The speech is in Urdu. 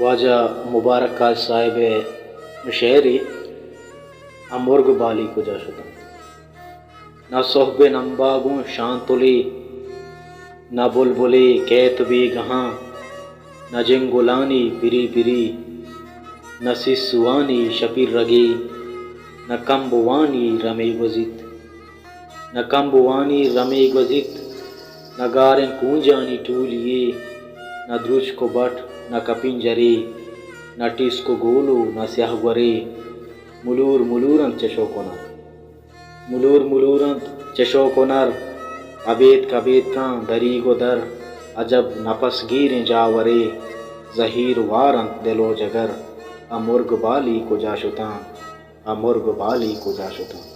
واجہ مبارک کاج صاحب شعری مرغ بالی کجا شدہ نہ صحب نمباگوں شان تلی نہ بلبلی کیت بھی گہاں نہ جنگلانی بری بری نہ سسوانی شپیر رگی نہ کمبوانی رمی گزت نہ کمبوانی رمی گزت نہ گارن کونجانی ٹولیے نہ دروچ کو بٹ نہ کپنجری نہ ٹیس کو گولو نہ سیاہ گوری ملور ملورند چشو کنر ملور ملورند چشو کنر عبید کبید کان دری گو در عجب نفس گیریں جاورے زہیر وارند دل و جگر مرغ بالی کجا شتاں مرغ بالی کجا شتاں